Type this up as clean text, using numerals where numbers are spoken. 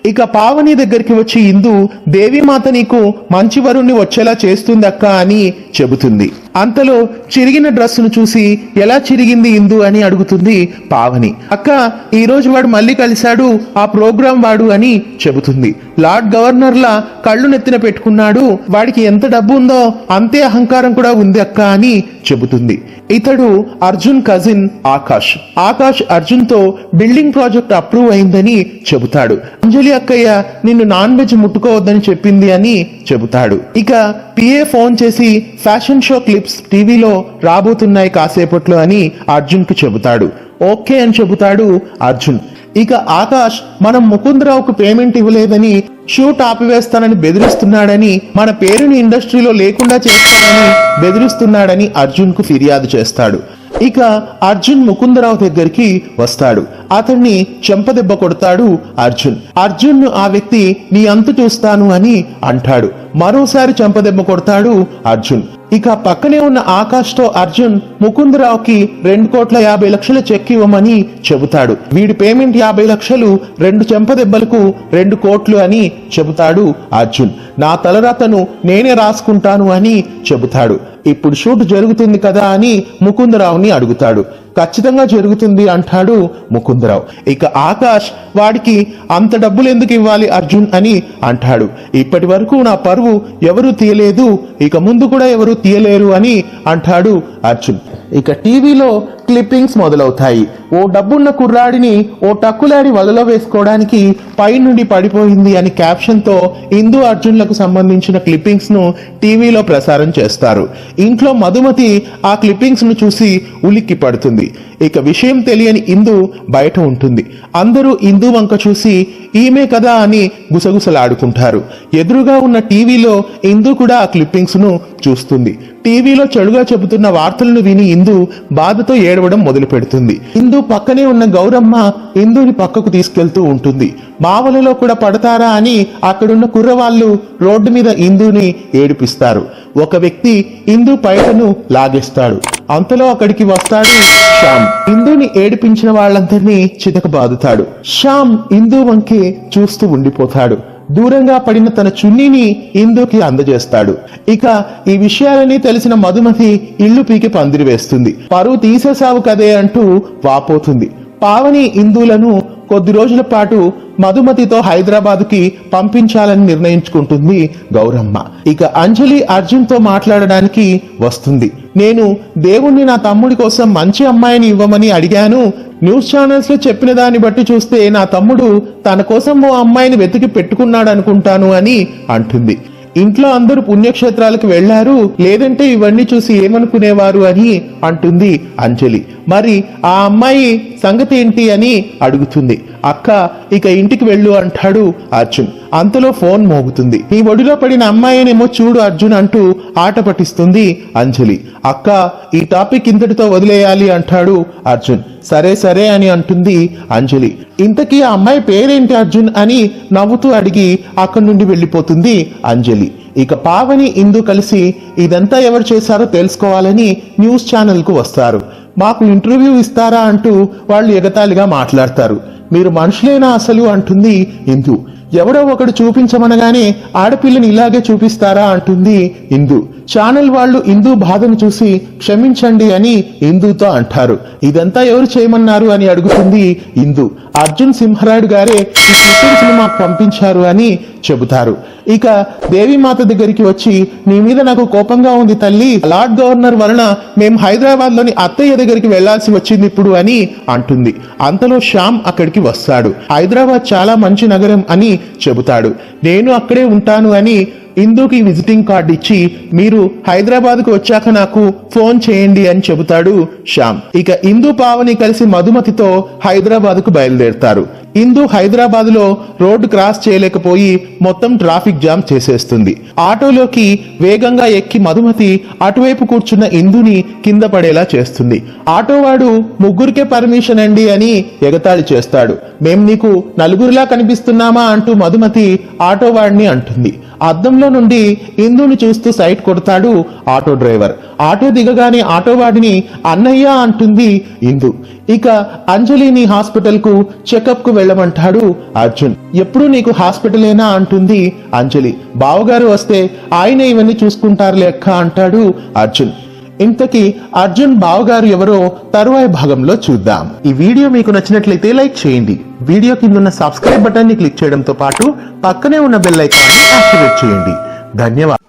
ఇక పావని దగ్గరికి వచ్చి ఇందు దేవీమాత నీకు మంచి వరుణ్ణి వచ్చేలా చేస్తుందక్క అని చెబుతుంది. అంతలో చిరిగిన డ్రెస్సును చూసి ఎలా చిరిగింది ఇందు అని అడుగుతుంది పావని. అక్క ఈ రోజు వాడు మళ్ళీ కలిశాడు, ఆ ప్రోగ్రాం వాడు అని చెబుతుంది. లార్డ్ గవర్నర్లా కళ్ళు నెత్తిన పెట్టుకున్నాడు, వాడికి ఎంత డబ్బు ఉందో అంతే అహంకారం కూడా ఉంది అక్క అని చెబుతుంది. ఇతడు అర్జున్ కజిన్ ఆకాష్. ఆకాష్ అర్జున్ తో బిల్డింగ్ ప్రాజెక్ట్ అప్రూవ్ అయిందని చెబుతాడు. అంజలి అక్కయ్య నిన్ను నాన్ వెజ్ ముట్టుకోవద్దని చెప్పింది అని చెబుతాడు. ఇక పిఏ ఫోన్ చేసి ఫ్యాషన్ షో క్లిప్స్ టీవీలో రాబోతున్నాయి కాసేపట్లో అని అర్జున్ కు చెబుతాడు. ఓకే అని చెబుతాడు అర్జున్. ఇక ఆకాష్ మనం ముకుందరావుకు పేమెంట్ ఇవ్వలేదని షూట్ ఆపివేస్తానని బెదిరిస్తున్నాడని, మన పేరుని ఇండస్ట్రీలో లేకుండా చేస్తానని బెదిరిస్తున్నాడని అర్జున్ కు ఫిర్యాదు చేస్తాడు. ఇక అర్జున్ ముకుందరావు దగ్గరికి వస్తాడు. అతన్ని చెంపదెబ్బ కొడతాడు అర్జున్. అర్జున్ ను ఆ వ్యక్తి నీ అంతు చూస్తాను అని అంటాడు. మరోసారి చెంపదెబ్బ కొడతాడు అర్జున్. ఇక పక్కనే ఉన్న ఆకాష్ తో అర్జున్ ముకుందరావుకి 2,50,00,000 చెక్ ఇవ్వమని చెబుతాడు. వీడి పేమెంట్ 50 లక్షలు, 2 చెంపదెబ్బలకు 2 కోట్లు అని చెబుతాడు అర్జున్. నా తలరాతను నేనే రాసుకుంటాను అని చెబుతాడు. ఇప్పుడు షూట్ జరుగుతుంది కదా అని ముకుందరావుని అడుగుతాడు. ఖచ్చితంగా జరుగుతుంది అంటాడు ముకుందరావు. ఇక ఆకాష్ వాడికి అంత డబ్బులు ఎందుకు ఇవ్వాలి అర్జున్ అని అంటాడు. ఇప్పటి వరకు నా పరువు ఎవరూ తీయలేదు, ఇక ముందు కూడా ఎవరూ తీయలేరు అని అంటాడు అర్జున్. ఇక టీవీలో క్లిప్పింగ్స్ మొదలవుతాయి. ఓ డబ్బున్న కుర్రాడిని ఓ టక్కులాడి వలలో వేసుకోవడానికి పై నుండి పడిపోయింది అని క్యాప్షన్ తో ఇందు అర్జున్లకు సంబంధించిన క్లిప్పింగ్స్ ను టీవీలో ప్రసారం చేస్తారు. ఇంట్లో మధుమతి ఆ క్లిప్పింగ్స్ ను చూసి ఉలిక్కి పడుతుంది. ఇక విషయం తెలియని ఇందు బయట ఉంటుంది. అందరూ ఇందు వంక చూసి ఈమె కదా అని గుసగుసలాడుకుంటారు. ఎదురుగా ఉన్న టీవీలో ఇందు కూడా ఆ క్లిప్పింగ్స్ ను చూస్తుంది. టీవీలో చెడుగా చెబుతున్న వార్తలను విని ఇందు బాధతో ఏడవడం మొదలు పెడుతుంది. ఇందు పక్కనే ఉన్న గౌరమ్మ ఇందుని పక్కకు తీసుకెళ్తూ ఉంటుంది. మావలలో కూడా పడతారా అని అక్కడున్న కుర్రవాళ్ళు రోడ్డు మీద ఇందుని ఏడిపిస్తారు. ఒక వ్యక్తి ఇందు పైటను లాగేస్తాడు. అంతలో అక్కడికి వస్తాడు శ్యామ్. ఇందుని ఏడిపించిన వాళ్ళందరినీ చితక బాదుతాడు. శ్యామ్ ఇందు వంకే చూస్తూ ఉండిపోతాడు. దూరంగా పడిన తన చున్నీని ఇందుకి అందజేస్తాడు. ఇక ఈ విషయాలని తెలిసిన మధుమతి ఇల్లు పీకి పందిరి వేస్తుంది. పరువు తీసేసావు కదే అంటూ వాపోతుంది. పావని ఇందులను కొద్ది రోజుల పాటు మధుమతితో హైదరాబాద్కి పంపించాలని నిర్ణయించుకుంటుంది గౌరమ్మ. ఇక అంజలి అర్జున్ తో మాట్లాడడానికి వస్తుంది. నేను దేవుణ్ణి నా తమ్ముడి కోసం మంచి అమ్మాయిని ఇవ్వమని అడిగాను. న్యూస్ ఛానల్స్ లో చెప్పిన దాన్ని బట్టి చూస్తే నా తమ్ముడు తన కోసం ఓ అమ్మాయిని వెతికి పెట్టుకున్నాడు అనుకుంటాను అని అంటుంది. ఇంట్లో అందరూ పుణ్యక్షేత్రాలకు వెళ్లారు, లేదంటే ఇవన్నీ చూసి ఏమనుకునేవారు అని అంటుంది అంజలి. మరి ఆ అమ్మాయి సంగతి ఏంటి అని అడుగుతుంది. అక్క ఇక ఇంటికి వెళ్ళు అంటాడు అర్జున్. అంతలో ఫోన్ మోగుతుంది. నీ ఒడిలో పడిన అమ్మాయినేమో చూడు అర్జున్ అంటూ ఆట పట్టిస్తుంది అంజలి. అక్క ఈ టాపిక్ ఇంతటితో వదిలేయాలి అంటాడు అర్జున్. సరే సరే అని అంటుంది అంజలి. ఇంతకీ ఆ అమ్మాయి పేరేంటి అర్జున్ అని నవ్వుతూ అడిగి అక్కడి నుండి వెళ్ళిపోతుంది అంజలి. ఇక పావని ఇందు కలిసి ఇదంతా ఎవరు చేశారో తెలుసుకోవాలని న్యూస్ ఛానల్ కు వస్తారు. మాకు ఇంటర్వ్యూ ఇస్తారా అంటూ వాళ్ళు ఎగతాళిగా మాట్లాడతారు. మీరు మనుషులేనా అసలు అంటుంది ఇందు. ఎవడో ఒకడు చూపించమనగానే ఆడపిల్లని ఇలాగే చూపిస్తారా అంటుంది ఇందు. ఛానల్ వాళ్ళు ఇందు బాధను చూసి క్షమించండి అని ఇందుతో అంటారు. ఇదంతా ఎవరు చేయమన్నారు అని అడుగుతుంది ఇందు. అర్జున్ సింహరాయుడు గారే ఈ క్లిప్పింగ్స్ ని మాకు పంపించారు అని చెబుతారు. ఇక దేవీమాత దగ్గరికి వచ్చి నీ మీద నాకు కోపంగా ఉంది తల్లి, లార్డ్ గవర్నర్ వలన మేము హైదరాబాద్ లోని అత్తయ్య దగ్గరికి వెళ్లాల్సి వచ్చింది ఇప్పుడు అని అంటుంది. అంతలో శ్యామ్ అక్కడికి వస్తాడు. హైదరాబాద్ చాలా మంచి నగరం అని చెబుతాడు. నేను అక్కడే ఉంటాను అని ఇందుకి విజిటింగ్ కార్డు ఇచ్చి మీరు హైదరాబాద్ కు వచ్చాక నాకు ఫోన్ చేయండి అని చెబుతాడు శ్యామ్. ఇక ఇందు పావని కలిసి మధుమతితో హైదరాబాద్ కు బయలుదేరతారు. ఇందు హైదరాబాద్ లో రోడ్డు క్రాస్ చేయలేకపోయి మొత్తం ట్రాఫిక్ జామ్ చేసేస్తుంది. ఆటోలోకి వేగంగా ఎక్కి మధుమతి అటువైపు కూర్చున్న ఇందుని కింద పడేలా చేస్తుంది. ఆటోవాడు ముగ్గురికే పర్మిషన్ అండి అని ఎగతాళి చేస్తాడు. మేం నీకు నలుగురిలా కనిపిస్తున్నామా అంటూ మధుమతి ఆటోవాడిని అంటుంది. అద్దంలో నుండి ఇందుని చూస్తూ సైట్ కొడతాడు ఆటో డ్రైవర్. ఆటో దిగగానే ఆటోవాడిని అన్నయ్య అంటుంది ఇందు. ఇక అంజలిని హాస్పిటల్ కు చెకప్ కు వెళ్ళమంటాడు అర్జున్. ఎప్పుడు నీకు హాస్పిటలేనా అంటుంది అంజలి. బావగారు వస్తే ఆయన ఇవన్నీ చూసుకుంటారు లెక్క అంటాడు అర్జున్. ఇంతకీ అర్జున్ బావగారు ఎవరో తరువాయి భాగంలో చూద్దాం. ఈ వీడియో మీకు నచ్చినట్లయితే లైక్ చేయండి. వీడియో కింద ఉన్న సబ్స్క్రైబ్ బటన్ ని క్లిక్ చేయడంతో పాటు పక్కనే ఉన్న బెల్ ఐకాన్ ని యాక్టివేట్ చేయండి. ధన్యవాదాలు.